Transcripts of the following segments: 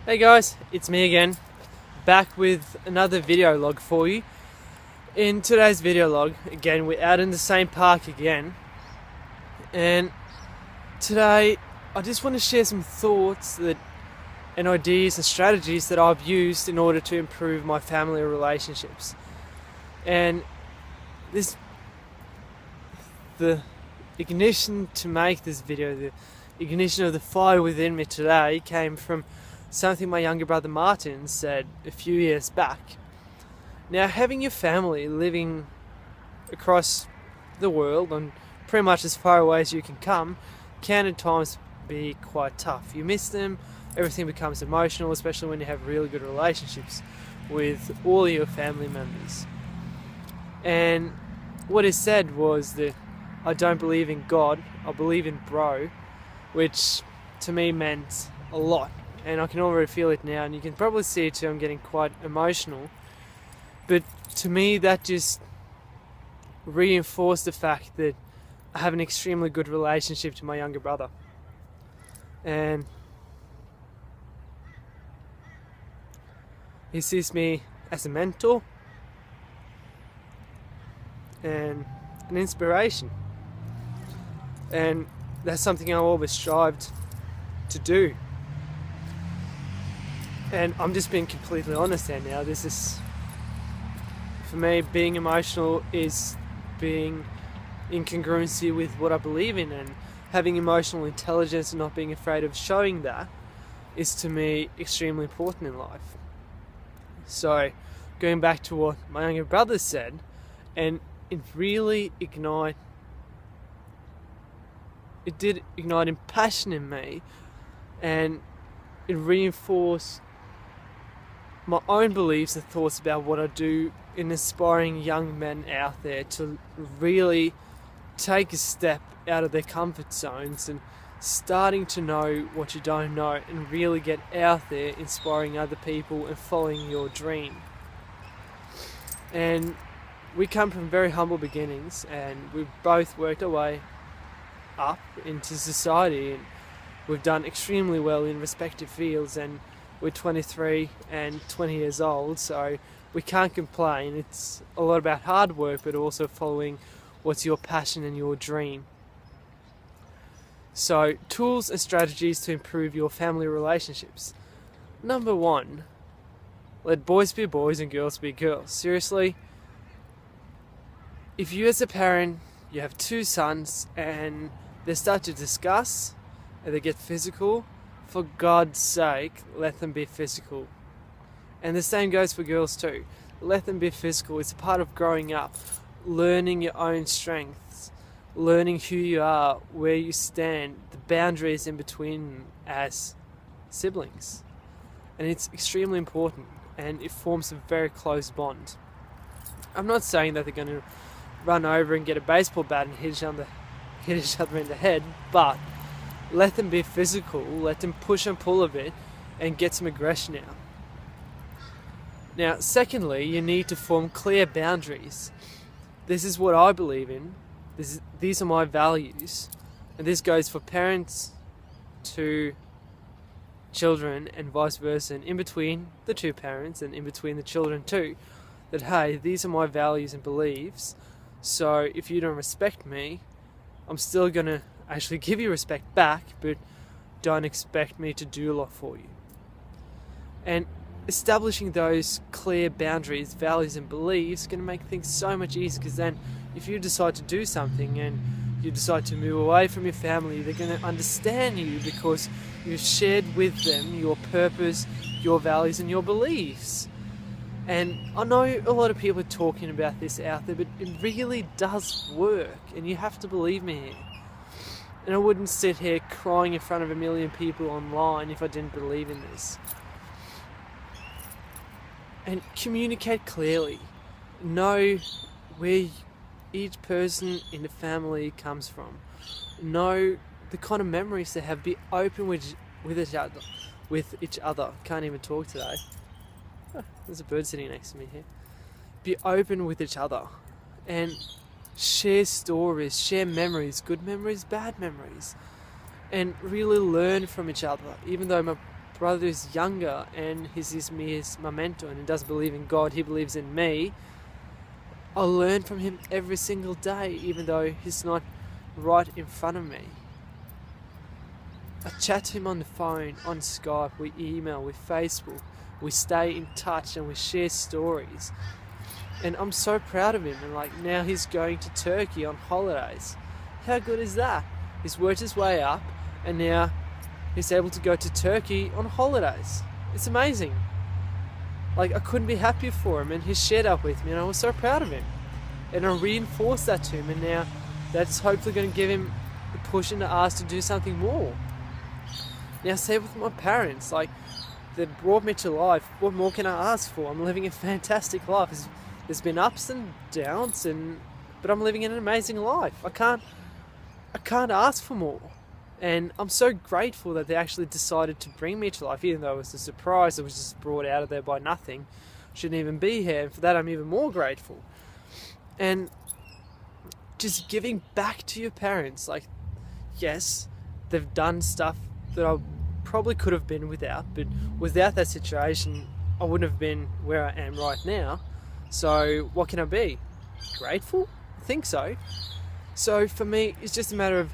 Hey guys, it's me again, back with another video log for you. In today's video log, again, we're out in the same park again, and today I just want to share some thoughts and ideas and strategies that I've used in order to improve my family relationships. And the ignition to make this video, the ignition of the fire within me today came from something my younger brother Martin said a few years back. Now, having your family living across the world and pretty much as far away as you can come can at times be quite tough. You miss them, everything becomes emotional, especially when you have really good relationships with all your family members. And what he said was that I don't believe in God, I believe in bro, which to me meant a lot. And I can already feel it now, and you can probably see it too. I'm getting quite emotional. But to me, that just reinforced the fact that I have an extremely good relationship to my younger brother. And he sees me as a mentor and an inspiration. And that's something I always strived to do. And I'm just being completely honest there now. This is, for me, being emotional is being in congruency with what I believe in, and having emotional intelligence and not being afraid of showing that is to me extremely important in life. So, going back to what my younger brother said, and it did ignite passion in me, and it reinforced my own beliefs and thoughts about what I do in inspiring young men out there to really take a step out of their comfort zones and starting to know what you don't know and really get out there inspiring other people and following your dream. And we come from very humble beginnings, and we've both worked our way up into society, and we've done extremely well in respective fields, and we're 23 and 20 years old, so we can't complain. It's a lot about hard work, but also following what's your passion and your dream. So, tools and strategies to improve your family relationships. Number 1, let boys be boys and girls be girls. Seriously, if you as a parent, you have 2 sons and they start to discuss and they get physical, for God's sake, let them be physical. And the same goes for girls too. Let them be physical. It's a part of growing up, learning your own strengths, learning who you are, where you stand, the boundaries in between as siblings. And it's extremely important, and it forms a very close bond. I'm not saying that they're going to run over and get a baseball bat and hit each other in the head, but let them be physical, let them push and pull a bit and get some aggression out. Now, secondly, you need to form clear boundaries. This is what I believe in. These are my values. And this goes for parents to children and vice versa, and in between the 2 parents and in between the children too. That, hey, these are my values and beliefs, so if you don't respect me, I'm still going to actually give you respect back, but don't expect me to do a lot for you. And establishing those clear boundaries, values and beliefs is going to make things so much easier, because then if you decide to do something and you decide to move away from your family, they're going to understand you because you've shared with them your purpose, your values and your beliefs. And I know a lot of people are talking about this out there, but it really does work, and you have to believe me here. And I wouldn't sit here crying in front of 1 million people online if I didn't believe in this. And communicate clearly. Know where each person in the family comes from. Know the kind of memories they have. Be open with each other. Can't even talk today. Oh, there's a bird sitting next to me here. Be open with each other. And share stories, share memories, good memories, bad memories, and really learn from each other. Even though my brother who's younger and he's my mentor and he doesn't believe in God, he believes in me, I learn from him every single day, even though he's not right in front of me. I chat to him on the phone, on Skype, we email, we Facebook, we stay in touch and we share stories. And I'm so proud of him, and like now he's going to Turkey on holidays. How good is that? He's worked his way up and now he's able to go to Turkey on holidays. It's amazing. Like, I couldn't be happier for him, and he shared up with me and I was so proud of him. And I reinforced that to him, and now that's hopefully going to give him the push in the arse to do something more. Now, same with my parents, like, they brought me to life. What more can I ask for? I'm living a fantastic life. There's been ups and downs, but I'm living an amazing life. I can't ask for more. And I'm so grateful that they actually decided to bring me to life, even though it was a surprise. It was just brought out of there by nothing. Shouldn't even be here. And for that, I'm even more grateful. And just giving back to your parents. Like, yes, they've done stuff that I probably could have been without, but without that situation, I wouldn't have been where I am right now. So what can I be? Grateful? I think so. So for me, it's just a matter of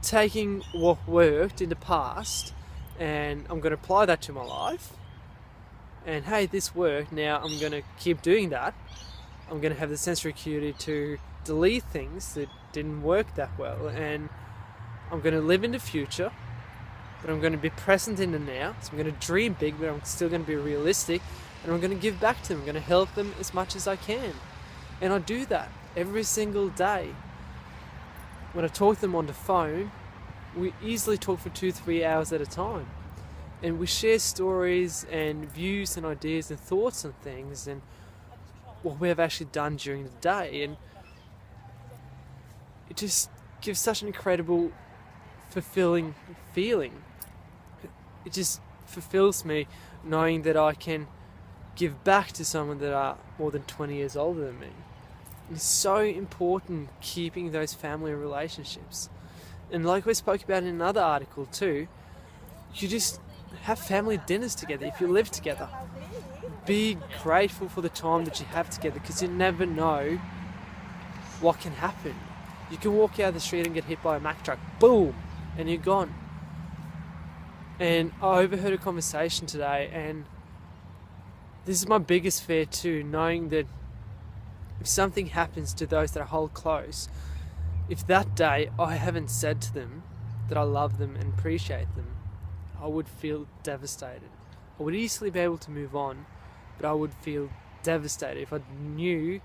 taking what worked in the past and I'm going to apply that to my life. And hey, this worked, now I'm going to keep doing that. I'm going to have the sensory acuity to delete things that didn't work that well, and I'm going to live in the future, but I'm going to be present in the now. So I'm going to dream big, but I'm still going to be realistic, and I'm going to give back to them. I'm going to help them as much as I can. And I do that every single day. When I talk to them on the phone, we easily talk for 2-3 hours at a time. And we share stories and views and ideas and thoughts and things and what we have actually done during the day. And it just gives such an incredible, fulfilling feeling. It just fulfills me knowing that I can give back to someone that are more than 20 years older than me. It's so important keeping those family relationships. And like we spoke about in another article too, you just have family dinners together if you live together. Be grateful for the time that you have together, because you never know what can happen. You can walk out of the street and get hit by a Mack truck, boom, and you're gone. And I overheard a conversation today, and this is my biggest fear too, knowing that if something happens to those that I hold close, if that day I haven't said to them that I love them and appreciate them, I would feel devastated. I would easily be able to move on, but I would feel devastated if I knew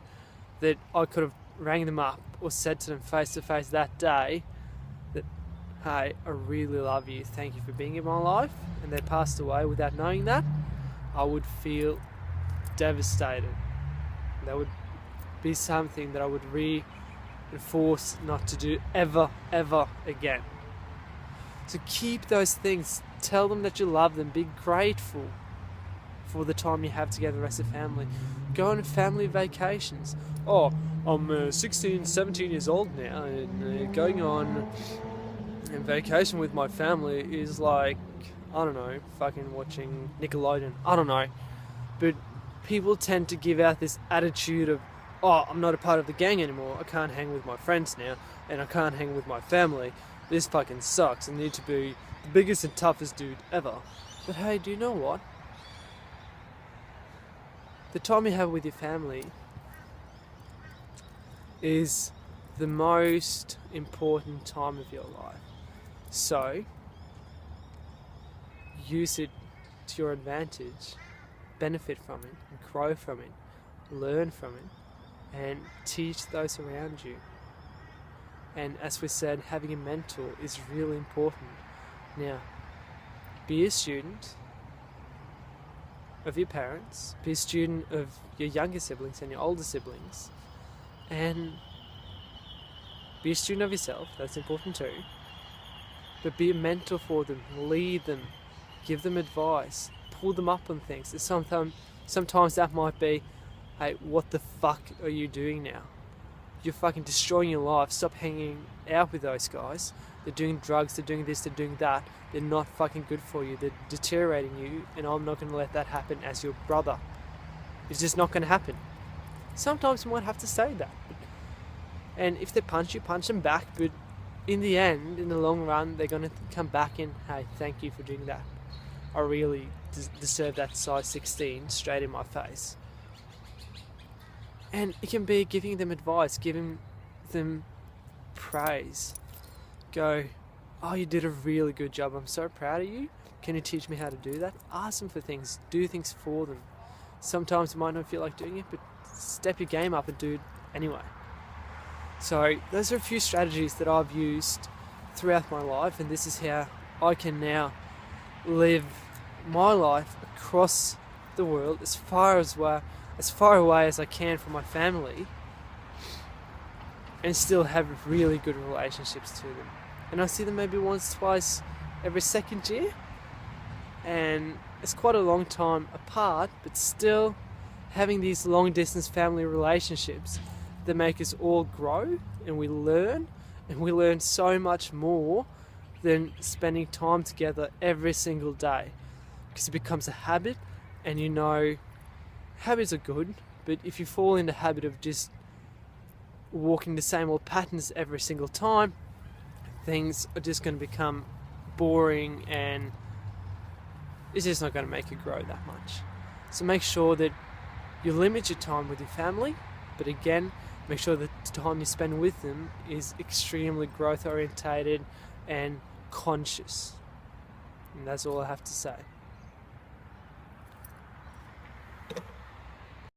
that I could have rang them up or said to them face to face that day that, hey, I really love you, thank you for being in my life, and they passed away without knowing that. I would feel devastated. That would be something that I would reinforce not to do ever again. So keep those things, tell them that you love them, be grateful for the time you have together as a family. Go on family vacations. Oh, I'm 16, 17 years old now, and going on a vacation with my family is like, I don't know, fucking watching Nickelodeon. I don't know. But people tend to give out this attitude of, oh, I'm not a part of the gang anymore, I can't hang with my friends now, and I can't hang with my family. This fucking sucks. I need to be the biggest and toughest dude ever. But hey, do you know what? The time you have with your family is the most important time of your life. So, use it to your advantage, benefit from it, grow from it, learn from it, and teach those around you. And as we said, having a mentor is really important. Now, be a student of your parents, be a student of your younger siblings and your older siblings, and be a student of yourself, that's important too. But be a mentor for them, lead them, give them advice, pull them up on things. Sometimes that might be, hey, what the fuck are you doing now? You're fucking destroying your life. Stop hanging out with those guys. they're doing drugs, they're doing this, they're doing that. They're not fucking good for you. They're deteriorating you, and I'm not going to let that happen as your brother. It's just not going to happen. Sometimes you might have to say that. And if they punch you, punch them back. But in the end, in the long run, they're going to come back and, hey, thank you for doing that. I really deserve that size 16 straight in my face. And it can be giving them advice, giving them praise. Go, oh, you did a really good job. I'm so proud of you. Can you teach me how to do that? Ask them for things. Do things for them. Sometimes you might not feel like doing it, but step your game up and do it anyway. So those are a few strategies that I've used throughout my life, and this is how I can now live my life across the world as far away as I can from my family, and still have really good relationships to them. And I see them maybe once, twice every second year, and it's quite a long time apart, but still having these long distance family relationships that make us all grow, and we learn so much more than spending time together every single day, because it becomes a habit. And you know, habits are good, but if you fall in the habit of just walking the same old patterns every single time, things are just going to become boring, and it's just not going to make you grow that much. So make sure that you limit your time with your family, but again, make sure that the time you spend with them is extremely growth orientated and conscious. And that's all I have to say.